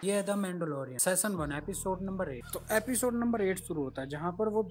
ये है the Mandalorian season 1 episode number 8। तो एपिसोड नंबर 8 शुरू होता है जहाँ पर वो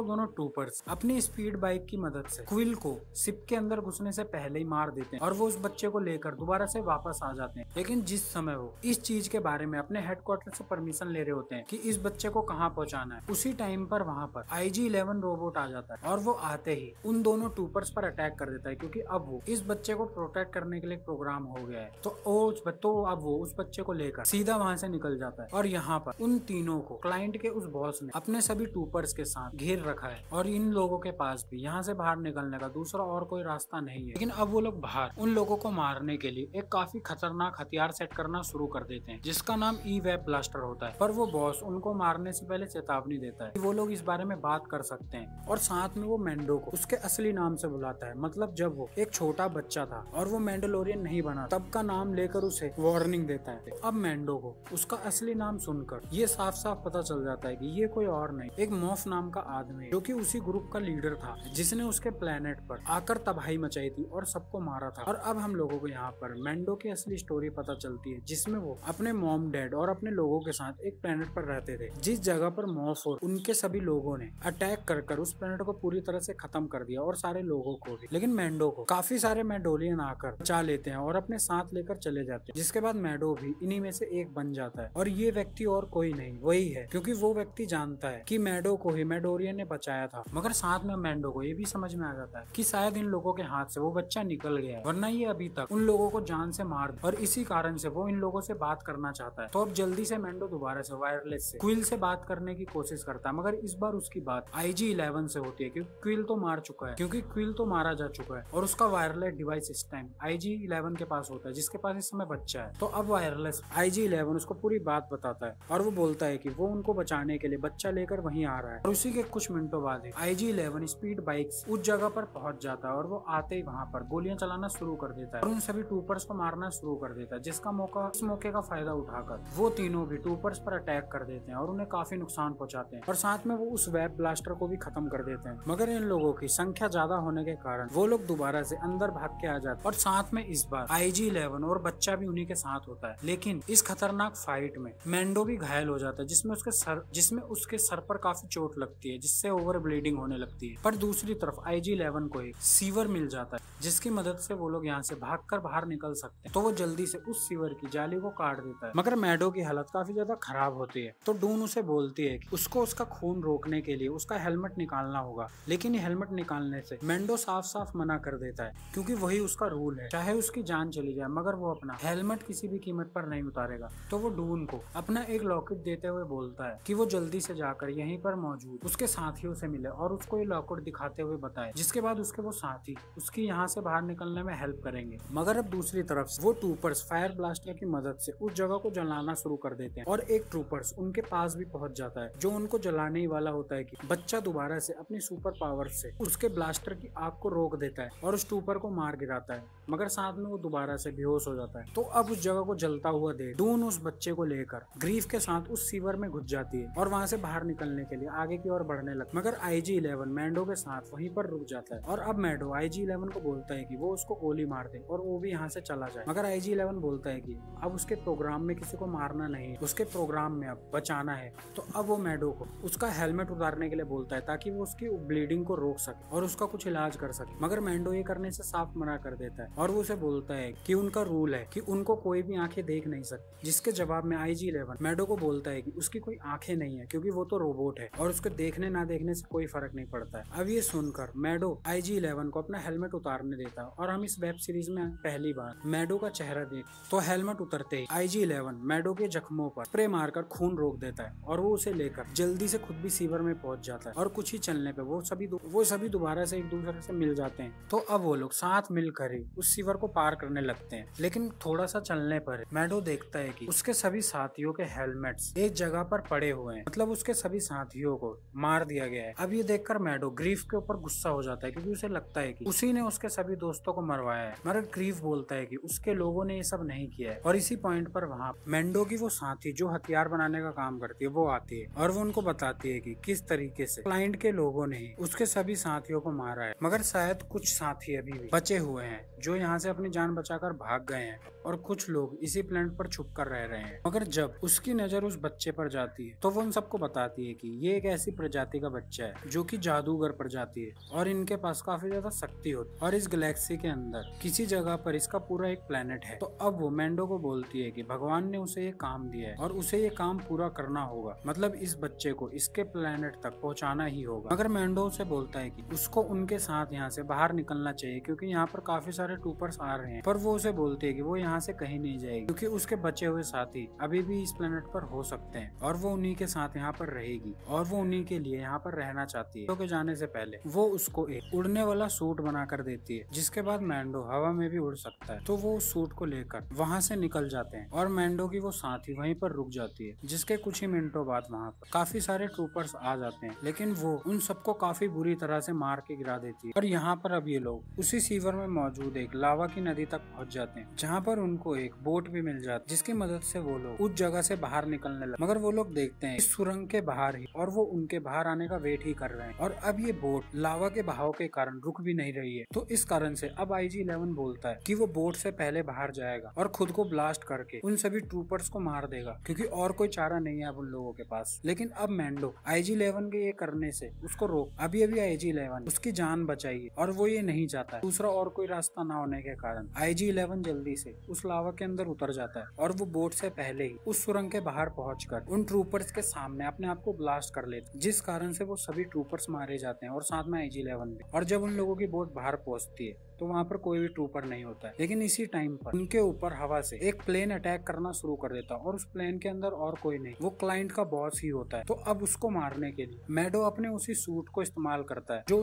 दोनों टूपर्स अपनी स्पीड बाइक की मदद से क्विल को शिप के अंदर घुसने से पहले ही मार देते हैं और वो उस बच्चे को लेकर दोबारा से वापस आ जाते हैं। लेकिन जिस समय वो इस चीज के बारे में अपने हेडक्वार्टर से परमिशन ले रहे होते हैं कि इस बच्चे को कहाँ पहुँचाना है, उसी टाइम पर वहाँ पर IG-11 रोबोट आ जाता है और वो आते ही उन दोनों टूपर्स पर अटैक कर देता है, क्योंकि अब वो इस बच्चे को प्रोटेक्ट करने के लिए प्रोग्राम हो गया है। तो अब वो उस बच्चे को लेकर सीधा वहां से निकल जाता है और यहाँ पर उन तीनों को क्लाइंट के उस बॉस ने अपने सभी टूपर्स के साथ घेर रखा है और इन लोगों के पास भी यहाँ से बाहर निकलने का दूसरा और कोई रास्ता नहीं है। लेकिन अब वो लोग बाहर उन लोगों को मारने के लिए एक काफी खतरनाक हथियार सेट करना शुरू कर देते हैं जिसका नाम ई-वेब ब्लास्टर होता है। पर वो बॉस उनको मारने से पहले चेतावनी देता है कि वो लोग इस बारे में बात कर सकते हैं और साथ में वो मैंडो को उसके असली नाम से बुलाता है। मतलब जब वो एक छोटा बच्चा था और वो मैंडोलोरियन नहीं बना तब का नाम लेकर उसे वार्निंग देता है। अब मैंडो को उसका असली नाम सुनकर ये साफ साफ पता चल जाता है कि ये कोई और नहीं, एक मॉफ नाम का आदमी जो कि उसी ग्रुप का लीडर था जिसने उसके प्लेनेट पर आकर तबाही मचाई थी और सबको मारा था। और अब हम लोगों को यहाँ पर मैंडो की असली स्टोरी पता चलती है जिसमें वो अपने मॉम डैड और अपने लोगों के साथ एक प्लेनेट पर रहते थे, जिस जगह पर मॉफ और उनके सभी लोगों ने अटैक कर उस प्लेनेट को पूरी तरह से खत्म कर दिया और सारे लोगों को भी। लेकिन मैंडो को काफी सारे मैंडोलियन आकर बचा लेते हैं और अपने साथ लेकर चले जाते हैं, जिसके बाद मैंडो भी इन्हीं में से एक बन जाता है। और ये व्यक्ति और कोई नहीं वही है, क्योंकि वो व्यक्ति जानता है कि मैंडो को ही मैंडोरियन ने बचाया था। मगर साथ में मैंडो को ये भी समझ में आ जाता है कि शायद इन लोगों के हाथ से वो बच्चा निकल गया है, वरना ये अभी तक उन लोगों को जान से मार दे। और इसी कारण से वो इन लोगों से बात करना चाहता है। तो अब जल्दी से मैंडो दोबारा से वायरलेस से क्विल से बात करने की कोशिश करता है, मगर इस बार उसकी बात IG-11 से होती है क्योंकि क्विल तो मारा जा चुका है और उसका वायरलेस डिवाइस इस टाइम IG-11 के पास होता है, जिसके पास इस समय बच्चा है। तो अब वायरलेस IG-11 उसको पूरी बात बताता है और वो बोलता है कि वो उनको बचाने के लिए बच्चा लेकर वहीं आ रहा है। और उसी के कुछ मिनटों बाद IG-11 स्पीड बाइक उस जगह पर पहुंच जाता है और वो आते ही वहां पर गोलियां चलाना शुरू कर देता है और उन सभी टूपर्स को मारना शुरू कर देता है, जिसका इस मौके का फायदा उठाकर वो तीनों भी टूपर्स पर अटैक कर देते हैं और उन्हें काफी नुकसान पहुंचाते हैं और साथ में वो उस वेब ब्लास्टर को भी खत्म कर देते हैं। मगर इन लोगों की संख्या ज्यादा होने के कारण वो लोग दोबारा से अंदर भाग के आ जाते हैं और साथ में इस बार IG-11 और बच्चा भी उन्हीं के साथ होता है। लेकिन इस खतरनाक फाइट में मैंडो भी घायल हो जाता है, जिसमें उसके सर पर काफी चोट लगती है, जिससे ओवर ब्लीडिंग होने लगती है। पर दूसरी तरफ IG-11 को एक सीवर मिल जाता है जिसकी मदद से वो लोग यहाँ से भागकर बाहर निकल सकते हैं। तो वो जल्दी से उस सीवर की जाली को काट देता है। मगर मैंडो की हालत काफी ज्यादा खराब होती है, तो डून उसे बोलती है कि उसको उसका खून रोकने के लिए उसका हेलमेट निकालना होगा। लेकिन ये हेलमेट निकालने से मैंडो साफ साफ मना कर देता है, क्योंकि वही उसका रूल है, चाहे उसकी जान चली जाए मगर वो अपना हेलमेट किसी भी कीमत पर नहीं उतारेगा। तो वो डून को अपना एक लॉकेट देते हुए बोलता है कि वो जल्दी से जाकर यहीं पर मौजूद उसके साथियों से मिले और उसको ये लॉकेट दिखाते हुए बताए, जिसके बाद उसके वो साथी उसकी यहाँ से बाहर निकलने में हेल्प करेंगे। मगर अब दूसरी तरफ वो ट्रूपर्स फायर ब्लास्टर की मदद से उस जगह को जलाना शुरू कर देते हैं और एक ट्रूपर्स उनके पास भी पहुंच जाता है जो उनको जलाने ही वाला होता है कि बच्चा दोबारा से अपनी सुपर पावर से उसके ब्लास्टर की आग को रोक देता है और उस ट्रूपर को मार गिराता है, मगर साथ में वो दोबारा से बेहोश हो जाता है। तो अब उस जगह को जलता हुआ देख डून उस बच्चे को लेकर ग्रीफ के साथ उस सीवर में घुस जाती है और वहां से बाहर निकलने के लिए आगे की ओर बढ़ने लगती है। मगर IG-11 मैंडो के साथ वहीं पर रुक जाता है और अब मैंडो IG-11 को बोलता है कि वो उसको गोली मार दे और वो भी यहाँ से चला जाए। मगर IG-11 बोलता है कि अब उसके प्रोग्राम में किसी को मारना नहीं, उसके प्रोग्राम में अब बचाना है। तो अब वो मैंडो को उसका हेलमेट उतारने के लिए बोलता है ताकि वो उसकी ब्लीडिंग को रोक सके और उसका कुछ इलाज कर सके। मगर मैंडो ये करने से साफ मना कर देता है और वो उसे बोलता है कि उनका रूल है कि उनको कोई भी आंखें देख नहीं सकती, जिसके जवाब में IG-11 मैंडो को बोलता है कि उसकी कोई आंखें नहीं है क्योंकि वो तो रोबोट है और उसके देखने ना देखने से कोई फर्क नहीं पड़ता है। अब ये सुनकर मैंडो IG-11 को अपना हेलमेट उतारने देता है और हम इस वेब सीरीज में पहली बार मैंडो का चेहरा देख तो हेलमेट उतरते ही IG-11 मैंडो के जख्मों पर स्प्रे मारकर खून रोक देता है और वो उसे लेकर जल्दी से खुद भी सीवर में पहुंच जाता है और कुछ ही चलने पे वो सभी दोबारा से एक दूसरे से मिल जाते हैं। तो अब वो लोग साथ मिलकर ही उस सीवर को पार करने लगते हैं। लेकिन थोड़ा सा चलने पर मैंडो देखता है कि उसके सभी साथियों के हेलमेट्स एक जगह पर पड़े हुए हैं, मतलब उसके सभी साथियों को मार दिया गया है। अब ये देखकर मैंडो ग्रीफ के ऊपर गुस्सा हो जाता है क्योंकि उसे लगता है कि उसी ने उसके सभी दोस्तों को मरवाया है। मगर ग्रीफ बोलता है कि उसके लोगों ने ये सब नहीं किया है। और इसी पॉइंट पर वहाँ मैंडो की वो साथी जो हथियार बनाने का काम करती है वो आती है और वो उनको बताती है कि किस तरीके से क्लाइंट के लोगों ने ही उसके सभी साथियों को मारा है। मगर शायद कुछ साथी अभी भी बचे हुए हैं जो यहाँ से अपनी जान बचाकर भाग गए हैं और कुछ लोग इसी प्लेनेट प्लेनेट पर छुप कर रह रहे हैं। मगर जब उसकी नजर उस बच्चे पर जाती है तो वो उन सबको बताती है कि ये एक ऐसी प्रजाति का बच्चा है जो कि जादूगर प्रजाति है और इनके पास काफी ज्यादा शक्ति होती है और इस गैलेक्सी के अंदर किसी जगह पर इसका पूरा एक प्लेनेट है। तो अब वो मैंडो को बोलती है कि भगवान ने उसे ये काम दिया है और उसे ये काम पूरा करना होगा, मतलब इस बच्चे को इसके प्लेनेट तक पहुंचाना ही होगा। मगर मैंडो उसे बोलता है कि उसको उनके साथ यहाँ से बाहर निकलना चाहिए क्योंकि यहाँ पर काफी सारे ट्रूपर्स आ रहे हैं। पर वो उसे बोलती है कि वो यहाँ से कहीं नहीं जाएगी क्योंकि उसके बचे हुए साथी अभी भी इस प्लेनेट पर हो सकते हैं और वो उन्हीं के साथ यहाँ पर रहेगी और वो उन्हीं के लिए यहाँ पर रहना चाहती है। तो के जाने से पहले वो उसको एक उड़ने वाला सूट बना कर देती है, जिसके बाद मैंडो हवा में भी उड़ सकता है। तो वो उस सूट को लेकर वहाँ से निकल जाते हैं और मैंडो की वो साथी वहीं पर रुक जाती है, जिसके कुछ ही मिनटों बाद वहाँ पर काफी सारे ट्रूपर्स आ जाते हैं, लेकिन वो उन सबको काफी बुरी तरह से मार के गिरा देती है। और यहाँ पर अब ये लोग उसी सीवर में मौजूद एक लावा की नदी तक पहुँच जाते हैं, जहाँ पर उनको एक बोट भी मिल जाती है, जिसकी मदद से वो लोग उस जगह से बाहर निकलने लगे। मगर वो लोग देखते हैं इस सुरंग के बाहर ही और वो उनके बाहर आने का वेट ही कर रहे हैं और अब ये बोट लावा के बहाव के कारण रुक भी नहीं रही है। तो इस कारण से अब IG-11 बोलता है कि वो बोट से पहले बाहर जाएगा और खुद को ब्लास्ट करके उन सभी ट्रूपर्स को मार देगा क्योंकि और कोई चारा नहीं है अब उन लोगों के पास। लेकिन अब मैंडो IG-11 के ये करने से उसको रोक अभी IG-11 उसकी जान बचाई और वो ये नहीं चाहता है। दूसरा और कोई रास्ता ना होने के कारण IG-11 जल्दी से उस लावा के अंदर उतर जाता है और वो बोट से पहले ही उस सुरंग के बाहर पहुंचकर उन ट्रूपर्स के सामने अपने आप को ब्लास्ट कर लेते, जिस कारण से वो सभी ट्रूपर्स मारे जाते हैं और साथ में IG-11 भी। और जब उन लोगों की बोट बाहर पहुंचती है तो वहाँ पर कोई भी ट्रूपर नहीं होता है, लेकिन इसी टाइम पर उनके ऊपर हवा से एक प्लेन अटैक करना शुरू कर देता है और उस प्लेन के अंदर और कोई नहीं, वो क्लाइंट का बॉस ही होता है। तो अब उसको मारने के लिए मैडो अपने उसी सूट को इस्तेमाल करता है जो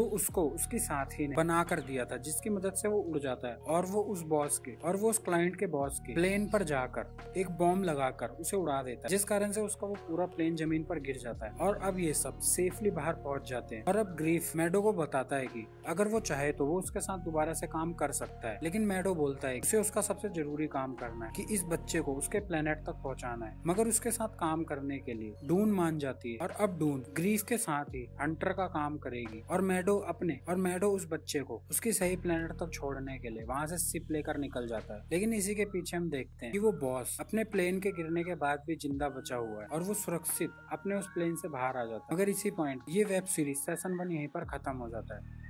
उसको उसकी साथी ने बना कर दिया था, जिसकी मदद से वो उड़ जाता है और वो उस क्लाइंट के बॉस के प्लेन पर जाकर एक बॉम्ब लगाकर उसे उड़ा देता है, जिस कारण से उसका वो पूरा प्लेन जमीन पर गिर जाता है। और अब ये सब सेफली बाहर पहुंच जाते हैं और अब ग्रीफ मैडो को बताता है कि अगर वो चाहे तो वो उसके साथ दोबारा से काम कर सकता है, लेकिन मैडो बोलता है उसे उसका सबसे जरूरी काम करना है कि इस बच्चे को उसके प्लेनेट तक पहुंचाना है। मगर उसके साथ काम करने के लिए डून मान जाती है और अब डून ग्रीफ के साथ ही हंटर का काम करेगी और मैडो उस बच्चे को उसकी सही प्लेनेट तक छोड़ने के लिए वहाँ से शिप लेकर निकल जाता है। लेकिन इसी के पीछे हम देखते हैं कि वो बॉस अपने प्लेन के गिरने के बाद भी जिंदा बचा हुआ है और वो सुरक्षित अपने उस प्लेन से बाहर आ जाता है। मगर इसी पॉइंट ये वेब सीरीज सीजन 1 यहीं पर खत्म हो जाता है।